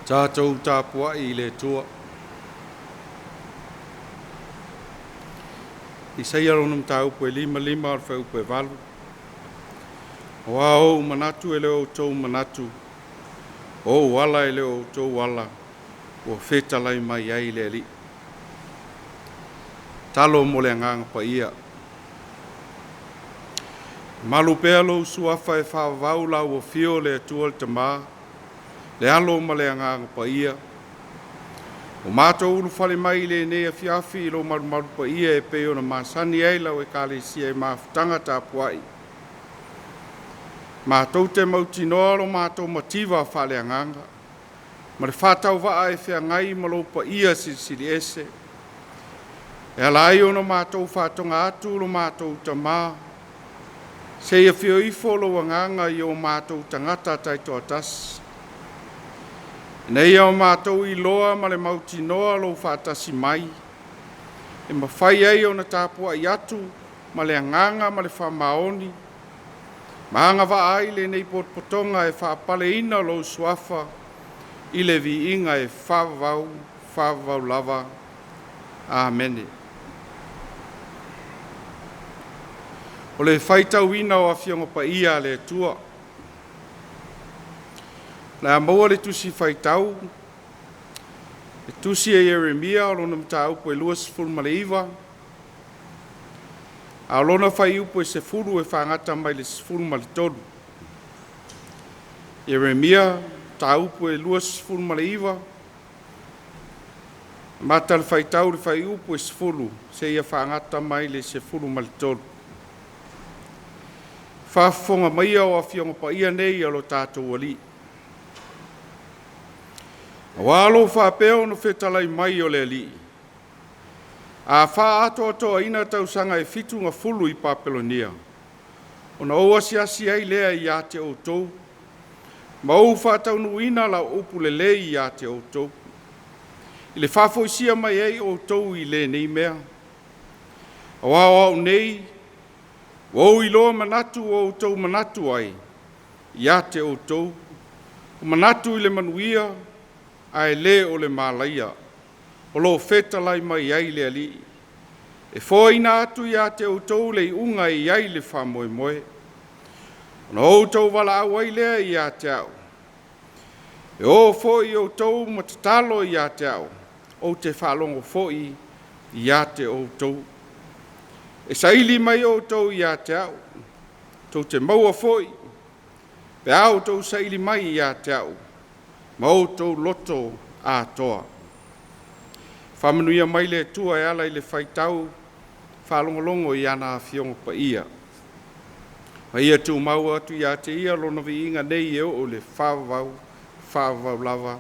Tātou Tapuaiga le tua. I sei alonum tau pe lima ar feu pe valu. Wow, manatu ele o tau manatu. O wala ele o tau wala. O feta lai mai ai le li. Talo mo le ngang pa ia. Malu pea lo suafa e whaavau la o fio le tuol te maa. Le alo ma le ngang pa ia. O mātou ulu whale mai le ne Afiafi lo maru pa ia e peo na masani ei lau e kale sia e maafutanga Tapuaiga. Mātou te mauti noa lo mātou mativa whale anganga. Ma le whātau waa e whia ngai ma lo pa ia siri ese. E alai o na mātou whātonga atu lo mātou ta maa. Se ia whio ifo lo anganga i o mātou tangata taito atas. Nei au mātou i loa ma le mauti noa lo whātasi mai. E mawhai ei o na Tapuaiga atu ma le anganga ma le whamaoni. Maanga wa ai le nei potpotonga e whapale ina lo suafa i le vi inga e whavau lava. Amen. O le whaitau ina o Afionga pa ia le tua. La maua le tusi whaitau. Le tusi e Yeremia o lona mta upo e luas Fuimaono. A lona whai upo e se furu e whangata mai le Fuimaono. Yeremia ta upo e luas Fuimaono. Mata le whaitau le whai upo e se furu se ia whangata mai le se Fuimaono. Whafonga mai o Afionga pa ia nei alo tātou ali. Walo whapeo no whetalai mai o le li. A wha ato ina tausanga e fitu ngā fulu I Papelonia. O na oa siasi ai lea I a te outou. Ma ou whatau nu ina la upu le lei I a te outou. I le whafoisia mai ei outou I le nei mea. A wao nei, wau I loa manatu o outou manatu ai. I a te outou. O manatu I le manuia. Ai le o le malaia, o lo feta lai mai ai le ali. E fōina atu ia te outou le unga I ai le whamoe moe. Ona outou wala au ai lea ia te au. E o fōi outou matatalo ia te au, o te whalongo fōi ia te outou. E saili mai outou ia te au, tau te maua fōi, pe au tou saili mai ia te au. Mautou loto a toa. Whamanuia mai le tua e ala I le whaitau, whalongolongo I ana Afionga pa ia. Pa ia tu maua atu ia te ia lona vi inga nei eo o le whavau lava.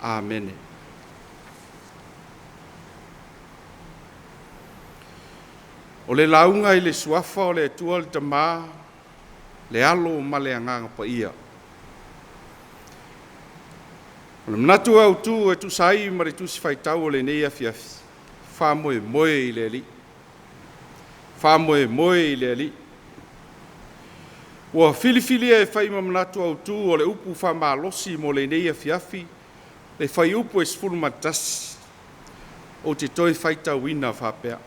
Amen. O le launga I le suafa o le tua le tamā, le alo ma le anganga pa ia. O le manatu au tu e tu sai ma le tusi whaitau o le nei Afiafi. Whamoe moe I le ali. Whamoe moe I le ali. Ua filifili e whaima manatu au tu o le upu whamalosi mo le nei Afiafi. Le whai upu e sfuru matasi. O te toi whaitau ina whapea.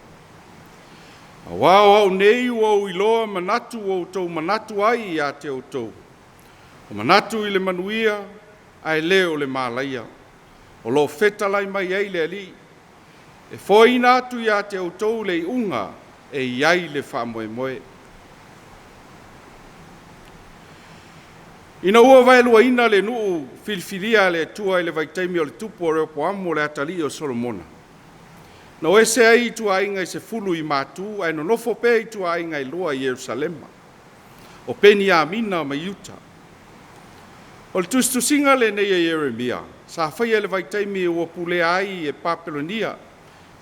A wao au nei o iloa manatu o tau manatu ai I a te outou. O manatu I le manuia. Ai leo le malaia. O lo feta lai mai ai le ali. E fōina atu ia te outou le unga e iai le whamoe moe. Ina ua vaelua ina le nuu filifilia le tua I le vaitaimi o le tupu o reo poamu o le atali o Solomona. Na o ese ai tua inga I se fulu I mātu, ai no nofo pe I tua inga I loa I Yerusalema. O peni a mina ma Utah. O le tustusinga le nei Yeremia, sa whaia le vaitaimi ua pule ai e Papelonia,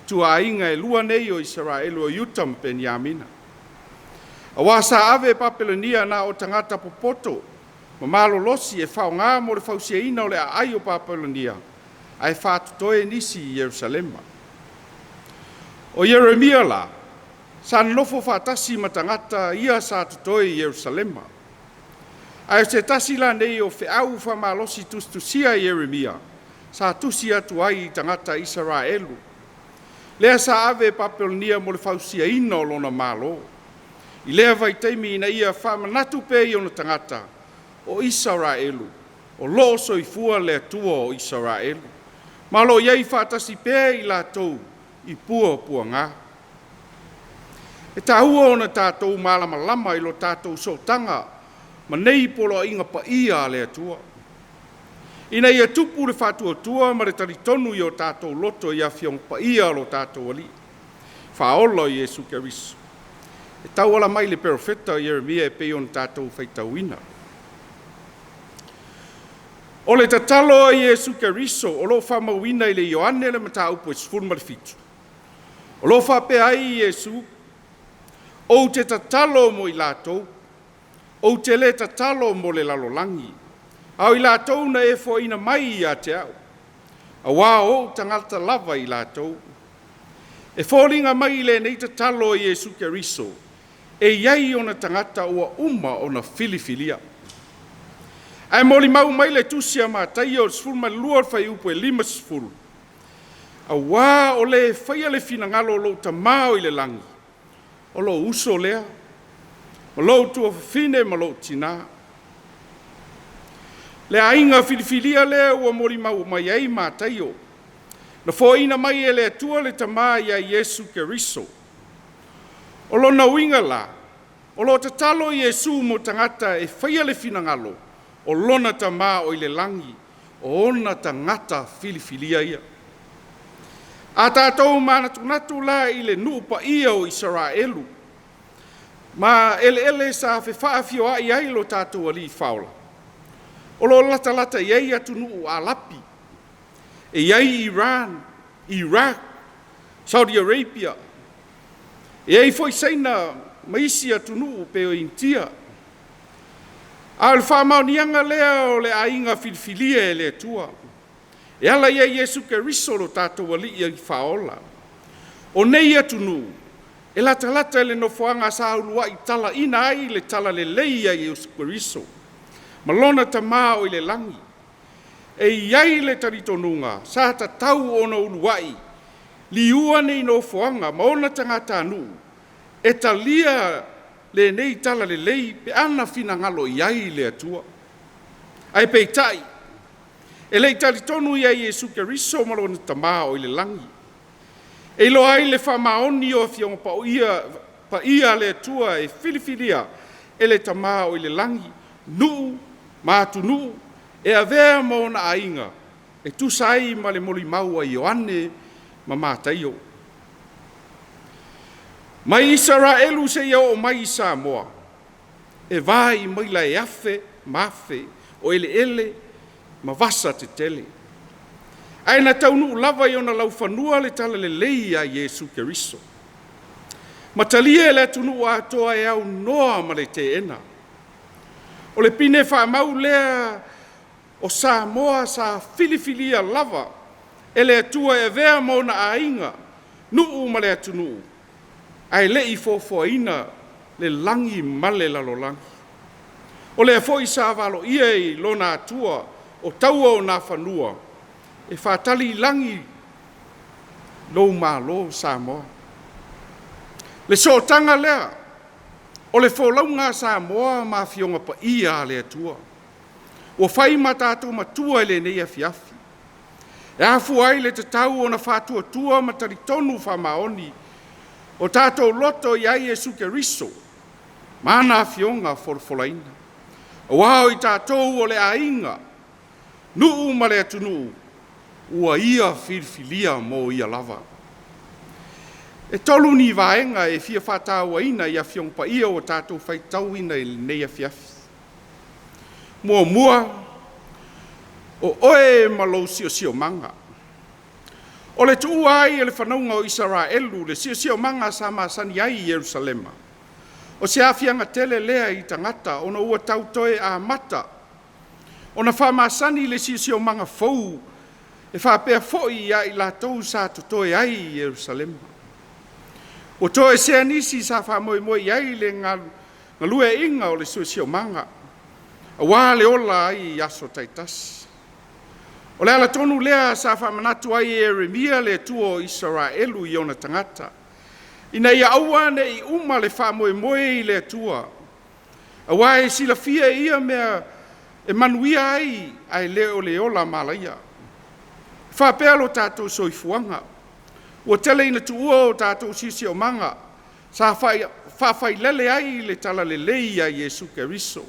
tua inga e lua nei o Israelu o Utah Peniamina. A wā sa ave Papelonia na o tangata popoto, ma malo losi e whao ngā mo le whausia ina o le ai o Papelonia, ai whātutoe nisi I Yerusalema. O Yeremia la, sa nofo whātasi matangata ia sa tutoe I Yerusalema. Ai se tasi la nei o fe au whamalosi tustusia Yeremia, sa tusi atu ai tangata Israelu. Lea sa ave Papelonia mo le fausia ina o lona malo. I lea vai teimi ina ia whamanatu pe i ona tangata o Israelu. O lo soifua le atua o Israelu. Malo iei whatasi pe i la tou i pua ngā. E tāua ona tātou malama lama i lo tātou sotanga ma nei polo inga pa ia le atua. Ina ia tupu le whatua tua ma le taritonu i o tātou loto i awhiong pa ia lo tātou ali. Whaolo i Jesu Keriso. E tau ala mai le perofeta Jeremia e peion tātou whaitauina. O le tatalo i Jesu Keriso, o lo whamauina i le Ioane le mata upo e sfuru ma le fitu. O lo whapea i Jesu, o te tatalo mo i lātou, o te le tatalo mo le lalolangi. Au i lātou na e fo ina mai i a te au. A wā o tangata lava i lātou. E fōringa mai le nei tatalo i Jesu Keriso, e iai ona tangata ua uma ona filifilia. Ai moli mau mai le tusia mātai o sfuru ma lua whai upo e 5 sfuru. A wā o le whaia le finangalo lo ta mao i le langi. O lo uso lea, o lo tua fine ma lo tina. Le ainga filifilia lea ua mori mau mai ai mātai o. Na fōina mai e le atua le tamā ia Jesu Keriso. O lo na winga la, o lo tatalo Jesu mo tangata e whaia le finangalo, o lona tamā o i le langi, o ona tangata filifilia ia. A tātou mānatunatu la i le nuupa ia o Israelu. Ma ele sa fe whaafio a i lo tātou ali whaola. O lo lata iei atu nuu a lapi. E iei Iran, Iraq, Saudi Arabia. E ei foi seina maisi atu nuu pe o intia. A le whamaunianga lea o le ainga filifilia e le tua. E ala ia Jesu Keriso lo tātou ali i whaola. O nei atu nuu. E lata le nofoanga sa ulua i tala ina ai le tala le leia Jesu Keriso. Malona tamā o i le langi. E iai le taritonunga, sa ta tau ona uluai. Li ua nei nofoanga, maona tangata anu. E talia le nei tala le lei, pe ana finangalo iai le atua. Ai peitai. E le taritonu iai Jesu Keriso malona tamā o i le langi. E lo ai le whamaoni o fionga pa ia le atua e filifilia e le tamā o i le langi. Nuu, mātu nuu, e a vea mōna ainga, e tusai ma le moli maua i Ioane ma mātaio. Mai Israelu se ia o mai Samoa, e vai mai la e afe, mafe, o ele, ma vasa te tele. Aina taunu lava i ona lau whanua le tala le leia Jesu Keriso. Matalia le tunu a toa e au noa ma le te ena. O le pine whamau lea o Samoa sa filifilia lava, e le atua e vea mona a inga, nuu ma le atunu. Ai le i fofoina le langi male lalolangi. O le foi sa valo ia i lona atua o taua o na whanua, e whatali langi lo malo Samoa. Le sotanga lea, o le wholaunga Samoa ma fionga pa ia le atua. O whai matatu matua ele nei Afiafi. E afu ai le te tau o na whatua tua mataritonu whamaoni. O tātou loto i ai Jesu Keriso. Mana fionga forfolaina. O wao i tātou o le ainga. Nuu ma le atunu. Ua ia filfilia mo ia lava. E tolu ni vaenga e fia whataua ina i a fiong pa ia o tātou whaitau ina i nei Afiafi. Mua, o oe malo sio manga. O le tuu ai e le whanaunga o Israelu, le sio manga sa masani ai i Jerusalema. O se afianga tele lea i tangata, ona ua tautoe a mata. Ona whamasani le sio manga fau, e whapea foi ia i la tau sa tutoe ai i Jerusalema. O toe sea nisi sa whamoe ai le ngalue inga o le sio manga. A wā le ola ai i aso taitasi. O le ala tonu lea sa whamanatu ai Eremia le tua o Israelu i ona tangata. Ina ia aua ne i uma le whamoe moe i le tua. Awa e sila fia ia mea e manuia ai leo le ola malaia. Whapea lo tātou soifuanga. Ua tele ina tuua o tātou sisi o manga. Sa whawhai lele ai le tala le lei a Yesu Keriso.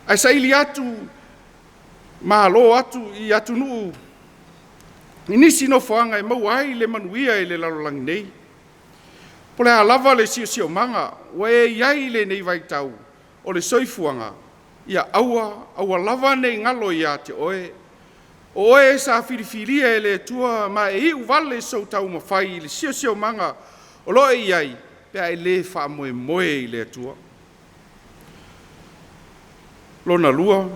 Ai sa ili atu, mahalo atu i atu nuu. Inisi no whanga e mau ai le manuia i le lalolangi nei. Pole a lava le sisi o manga. Ua e iai le nei vai tau. O le soifuanga. Ia aua lava nei ngalo ia te oe. O e sa whiriwhiria e le tua ma e iu vale sau tau mawhai le sio manga o loe iai pea e le wha moe i le tua. Lona lua,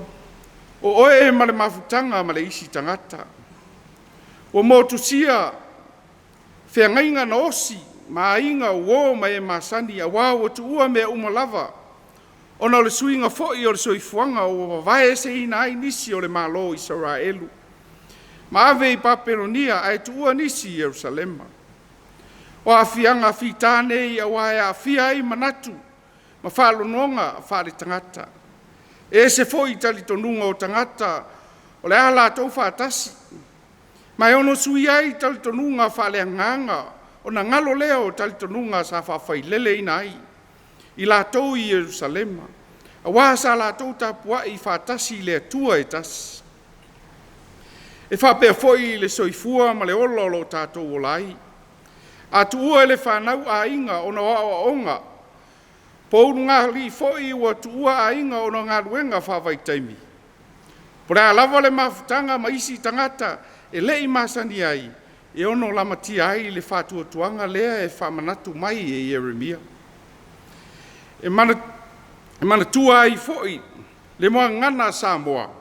o oe ma le mafutanga ma le isi tangata. O motusia whea ngainga na osi ma inga uo ma e masani a wao tu ua mea umalava. Ona le suinga foi o le soifuanga o Vaea se ina ai nisi o le malo Israelu. Ma ave i Papelonia ai tuua nisi Jerusalema. O afianga fitane i awae afia i manatu. Ma whalononga whare tangata. E se foi tali tonunga o tangata. O le ala tau whatasi. Ma e ono sui ai tali tonunga whale anganga. O na ngalo leo tali tonunga sa whawhai lele ina ai. I la tau i Jerusalema. A wasa la tau Tapuaiga i whatasi le tua e tasi. E whapea foi le soifua ma le ololo tātou o lai. A tuua le whanau a inga o na wao onga. Pounu ngā li foi ua tuua a inga o na ngā ruenga whawai taimi. Pora lava le mafutanga ma isi tangata e lei masani ai. E ono lamatia ai le whatua tuanga lea e whamanatu mai e Yeremia. E mana tua ai foi le moa ngana Samoa.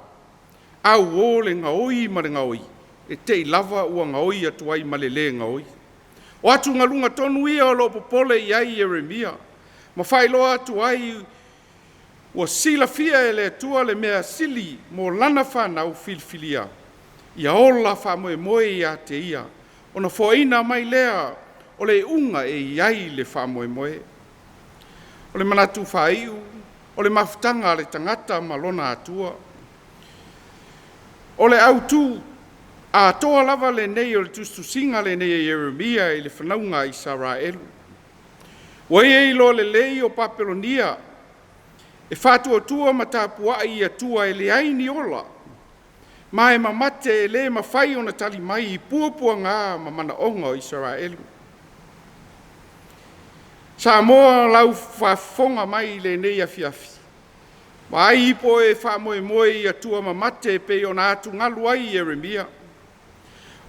Au o le ngaoi ma le ngaoi. E te lava ua ngaoi atuai ma le ngaoi. O atu ngalunga tonu ia o lo popole i ai Yeremia. Ma whailoa atuai ua sila fia e le tua le mea sili mo lana whanau filfilia. Ia ola whamoe moe ia te ia. O na whoina mai lea o le unga e iai le whamoe moe. O le manatu whaiu, o le mafutanga le tangata ma lona atua. O le autu a toa lava le nei o le tustusinga le nei Yeremia i le whanaunga i Israelu. Wai e ilo le lei o Papelonia e whatua tua ma Tapuaiga i atua e le aini ola. Ma e mamate e le mawhai o na tali mai i puapua ngā ma mana onga o Israelu. Samoa lau whafonga mai le nei Afiafi. Ma ai ipo e whamoe moe i atua ma mate pe o na atu ngalu ai Yeremia.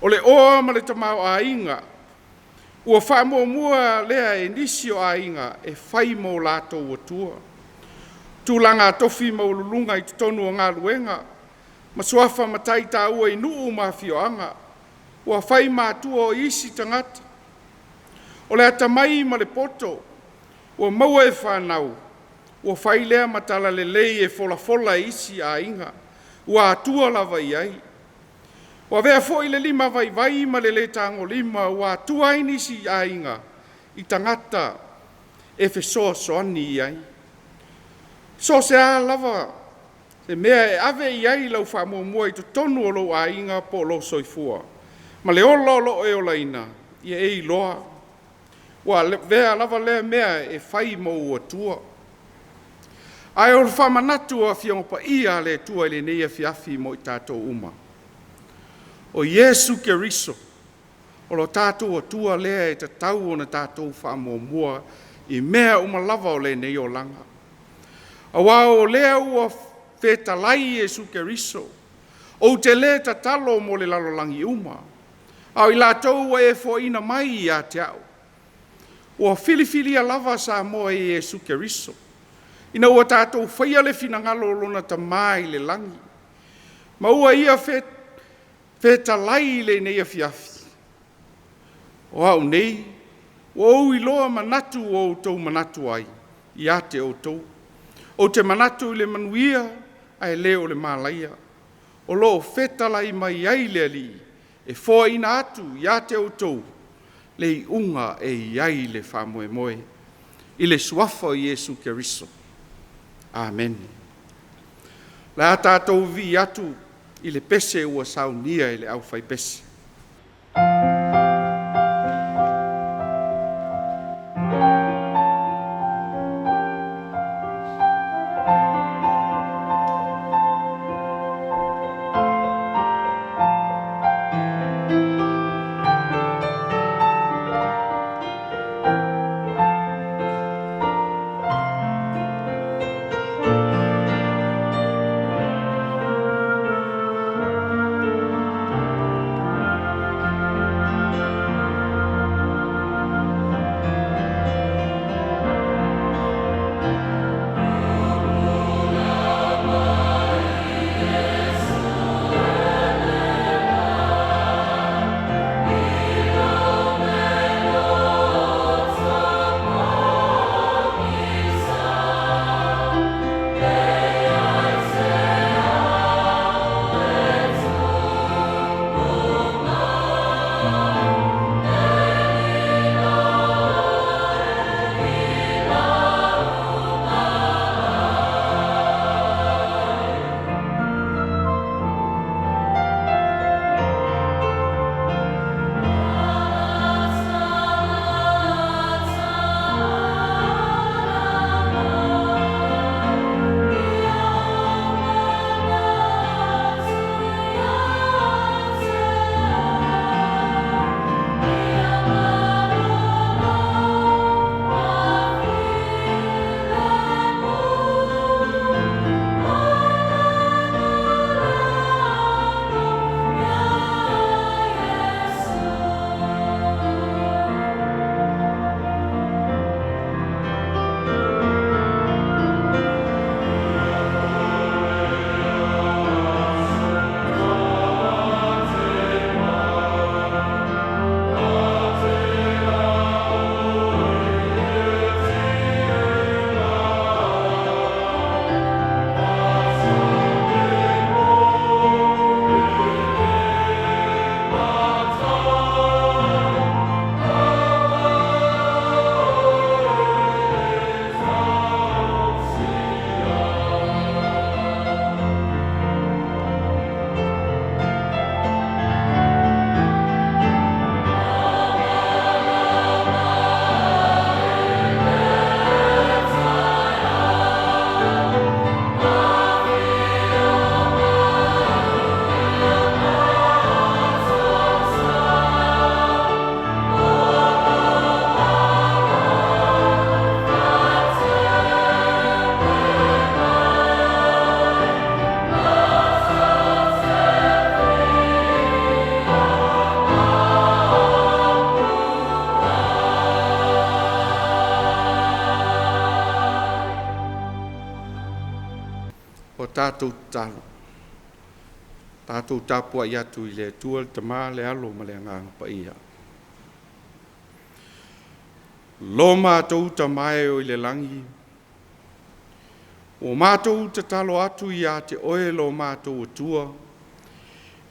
O le oa ma le tamau a inga. Ua whamoe mua lea e nisi o a inga e whai mo lato atua. Tūlanga tofi ma ululunga i tutonu o ngā luenga. Ma suafa matai tā ua i nuu ma fioanga. Ua whai mātua o isi tangata. O le atamai ma le poto. Ua maua e whanau. Ua whai lea matala le lei e fola isi a inga. Ua atua lava i ai. Ua vea foi le lima vai ma le tango lima. Ua atua inisi a inga. I tangata e fe soani i ai. So se a lava. Se mea e ave i ai lau whamua mua i to tonu o lo a inga po lo soifua. Ma le olo e ola ina. Ia e i loa. Ua vea lava lea mea e whai mo ua tua. Ai o whamanatu a whiongopa ia le tua i le nei Afiafi mo i tātou uma. O Yesu Keriso, o lo tātou a tua lea e ta tau o na tātou whamua mua i mea uma lava o le nei o langa. A wao lea ua whetalai Yesu Keriso, o te le ta talo mo le lalolangi uma. Au i la tau e fo ina mai i a te au. Ua filifili a lava sa moa e Yesu Keriso. Ina ua tātou whaia le finangalo lona ta mai le langi. Ma ua ia whetalai le nei Afiafi. O au nei, o au i loa manatu o tau manatu ai, i ate o tau. O te manatu le manuia, ai leo le malaia. o lo fetalai mai ai le ali, e fo ina atu ia te outou, le unga e iai le whamoe moe, i le suafa o Iesu Keriso. Amen. La tātou vi atu, i le pese ua saunia i le au fai pese. Tātou talo. Tātou Tapuaiga tu i le tua te mā le alo ma le nganga APIA. Lo mātou ta mai o i le langi. O mātou ta talo atu i a te oe lo mātou tua.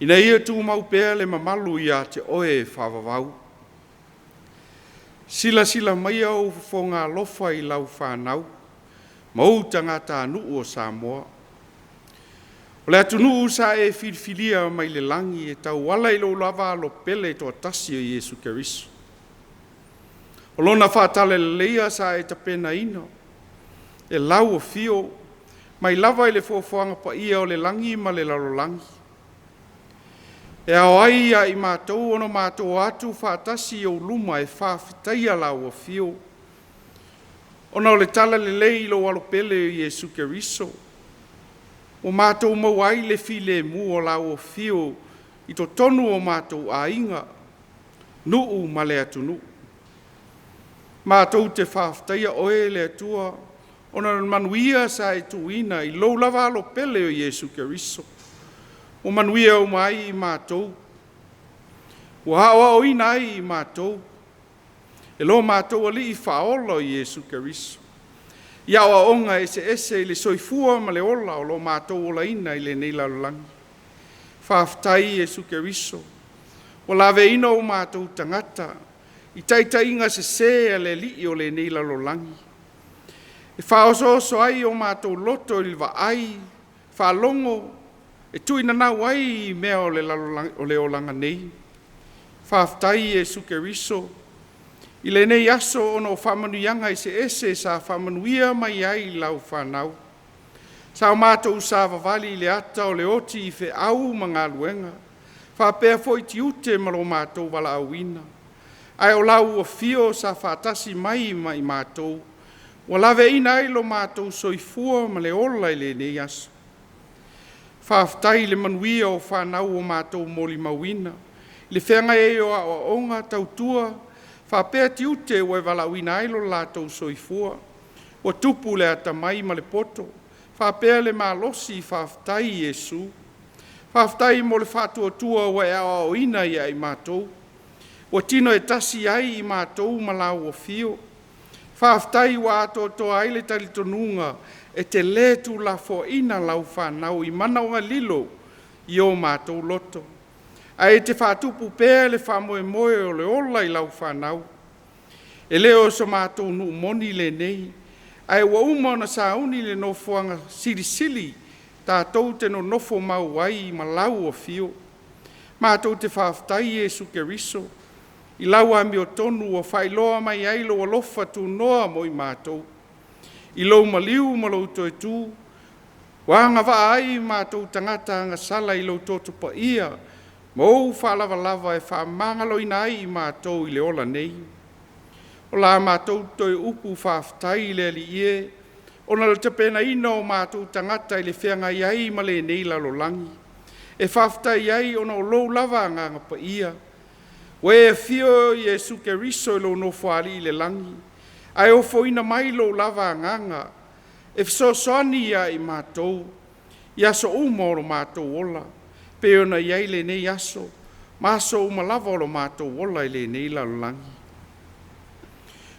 Ina ia tu mau pēr le mamalu i a te oe whawawau. Sila mai au fonga lofa i lau whanau. Mau tangata nuu o Samoa. O le atunu sa e filfilia mai le langi e tau wala i lo lava lo pele to tasi o Iesu Keriso. O lona whaatale leia sa e tapena ino. E lau o fio, mai lava i le fofoanga APIA o le langi ma le lalo langi. E ao aia i mātou ono mātou atu whaatasi o luma e whawhitaia lau o fio. Ona o le tala le lei lo walo pele o Iesu Keriso. O mātou mau ai le file mu o lau o fio i to tonu o mātou a inga, nuu ma le atunu. Mātou te whawhtaia oe le atua, ona manuia sa e tuina i lo lava lo pele o Iesu Keriso. O manuia o mai i mātou. O hawa o ina ai i mātou. E lo mātou ali i whaola o Iesu Keriso. Ia o onga ese i le soifua ma le ola o lo mātou ola ina i le nei laulangi. whaafitai Iesu Keriso. O lawe ina o mātou tangata, i taitainga se sea le li o le nei lalolangi. E whaoso ai o mātou loto i Vaai, whalongo, e tuina nau ai mea o le olanga nei. Whaafitai Iesu Keriso, i le nei aso ono whamanuianga i se ese sa whamanuia mai ai lau whanau. Sa o mātou sa vavali le ata o le oti i whe au mga luenga. Whapea fo i tiute malo mātou wala auina. Ai o lau o fio sa whatasi mai mātou. Wa lawe ina ai lo mātou soifua ma le ola i le nei aso. Whaafitai le manuia o whanau o mātou moli mawina. Le whenga e o a onga tautua. Whapea tiute o e wala auina ai lo lātou soifua. O tupu le ata mai ma le poto. Whapea le malosi whaafitai Iesu. Whaafitai mo le whātua o e ao ina ia i mātou. O tino e tasi ai i mātou malau o fio. Whaafitai wa ato toa ai le talitonunga e te letu la fo ina lau whanau i mana o lilo i o mātou loto. A e te whātupu pēr le whamoe moe o le ola i lau whanau. E leo so mātou nu moni le nei. Ai wa umana sa uni le nofoanga sili tātou te no nofo mau ai ma lau o fio. Mātou te whaafitai Iesu Keriso. I lau ami o tonu o whailoa mai ailo o lofa tu noa mo i mātou. I lau maliu ma lau toi tū. Wanga wa ai mātou tangata anga sala i lau toto pa ia. Mou whalava lava e whaamangalo ina ai i mātou i le ola nei. O la mātou toi upu whaafitai le li ie, o na le tapena ina o mātou tangata i le whenga iai ma le nei lalolangi. E whaafitai iai o na o lou lava nganga pa ia. We e fio Iesu Keriso i lo no whaari i le langi. Ai o foina mai lou lava nganga. E fisosoani ia i mātou. Ia so umoro mātou ola. Pe ona iai le nei aso. Maso umalava o lo mātou ola i le nei lalolangi.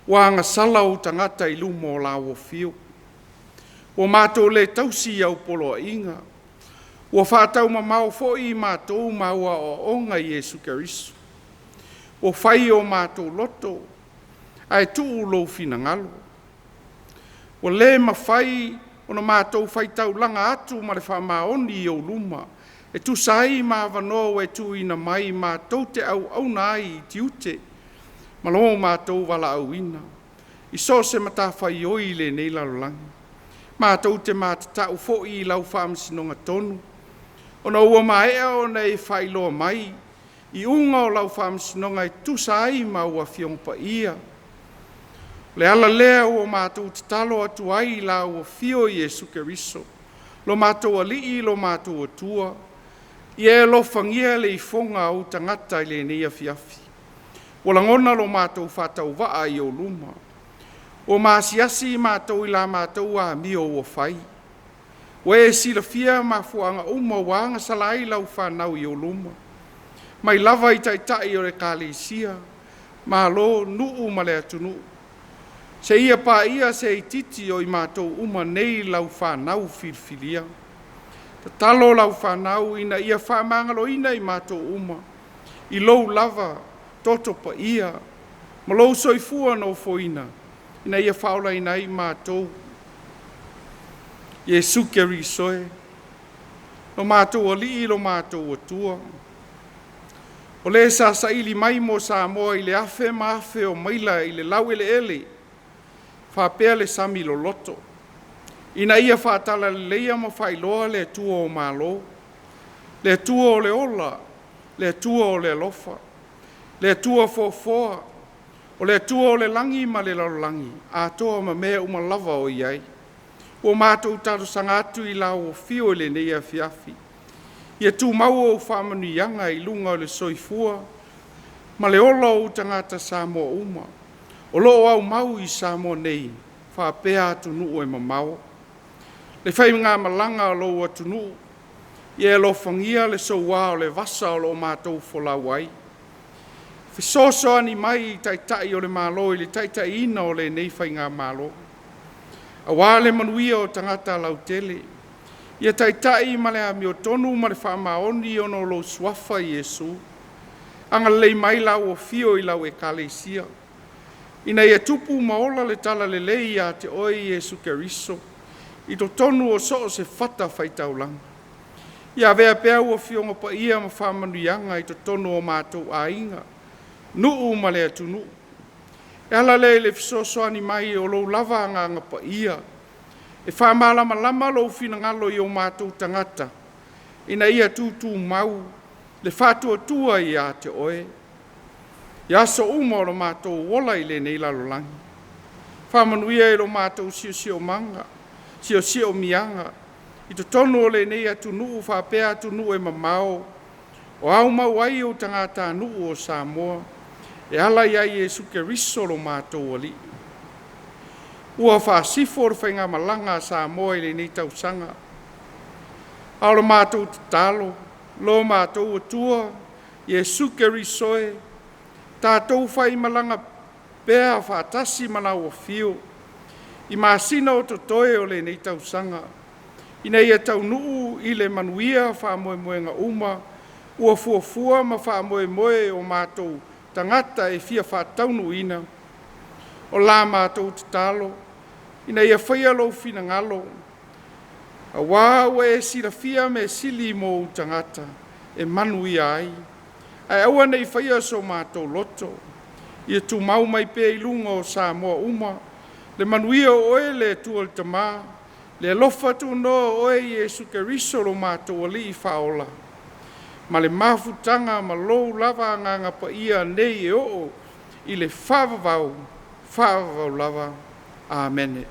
Wanga sala o tangata i lumo o la o fio. O mātou le tausi au polo inga. O whātau ma mau fo i mātou maua o onga Iesu Keriso. O whai o mātou loto. Ai tuu lo fina ngalo. O le ma whai o na mātou whai tau langa atu ma le whamaoni i o luma. E tu sai ma wano e tu ina mai mātou te au nai i tiute. Malo mātou wala au ina. I so se mata whai oi le nei lalolangi. Mātou te mātata u fo i lau whaamisinonga tonu. O na ua maea o nei whai loa mai. I unga o lau whaamisinonga i tusa ai maua fiongpa ia. Le ala lea o mātou te talo atu ai lau o fio Iesu Keriso. Lo mātou alii lo mātou atua. I e lo whangia le i fonga au tangata i le nei Afiafi. O langona lo mātou whātau waa i o luma. O māsiasi mātou i la mātou a mio o whai. O e sila fia ma fuanga uma wanga salai lau whanau i o luma. Mai lava i taitai o le kālesia. Ma lo nuu ma le atunu. Se ia pā ia se i titi o i mātou uma nei lau whanau filfilia. Ta talo lau whanau ina ia whamangalo ina i mātou uma. I lou lava toto pa ia, ma lou soifua no foina, ina ia whaola ina i mātou. Iesu Keriso lo mātou ali lo mātou atua. O le sa ili mai mo Samoa i le afe maafe o maila i le lau ele, whapea le sami lo loto. Ina ia whaatala le leia ma whailoa le tua o malo, le tua o le ola, le tua o le lofa. Le tua fofoa, o le tua o le langi ma le lalolangi, a toa ma mea uma lava o iai. O mātou taro sangatu i lau o fio le nei Afiafi. Ia tu mau o whamanianga i lunga o le soifua, ma le ola o tangata Samoa uma. O loo au mau i Samoa nei, whapea atu nuu e mamau. Le whai ngā malanga o loo atu nuu, ia lo whangia le soua o le vasa o lo mātou folawai. Fisoso ani mai taitai o le malo i le taitai ina o le nei whai ngā malo. A wale manuia o tangata lau tele. Ia taitai ma le amio tonu ma le whaamaoni ono lo suafa i Yesu. Anga lei mai lau o fio i lau e kalesia. Ina ia tupu maola le tala le lei a te oi Yesu Keriso. I to tonu o so se fata faitaulanga. Ia vea pea ua fionga pa ia ma whaamanuianga i to tonu o mātou a inga. Nuu ma le atunu. E ala le fisosoani mai o lou lava anga pa ia. E whaamalama lama lo fina ngalo i o mātou tangata. Ina ia tūtū mau, le whātua tua i a te oe. Ia so uma o lo mātou wola i le nei lalolangi. Whamanuia i lo mātou sio manga, sio mianga. I to tonu o le nei atu nuu whapea atu nuu e mamao. O au mau ai o tangata nuu o Samoa. E ala ia Yesu Keriso lo mātou ali. Ua whaasifo o whainga malanga a Samoa i le nei tausanga. Ao lo mātou te talo, lo mātou o tua, Yesu Kerisoe, tātou whai malanga pēa whaatasi mana o fio, i māsina o totoe o le nei tausanga. Ina ia tau nuu i le manuia whaamoemoenga uma, ua fuafua ma whaamoemoe o mātou tangata e fia whaataunu ina. O la mātou te talo, ina ia whaia lo fina ngalo. A wāua e sila fia me sili mo tangata, e manu ia ai. Ai aua nei whaia so mātou loto. Ia tu mau mai pē ilunga o Samoa uma, le manuia o oe le tuol tamā, le lofa tu no oe Yesu Keriso lo mātou ali i whaola. Ma le mafutanga ma lou lava nganga pa ia nei e o i le whavavau lava. Amen.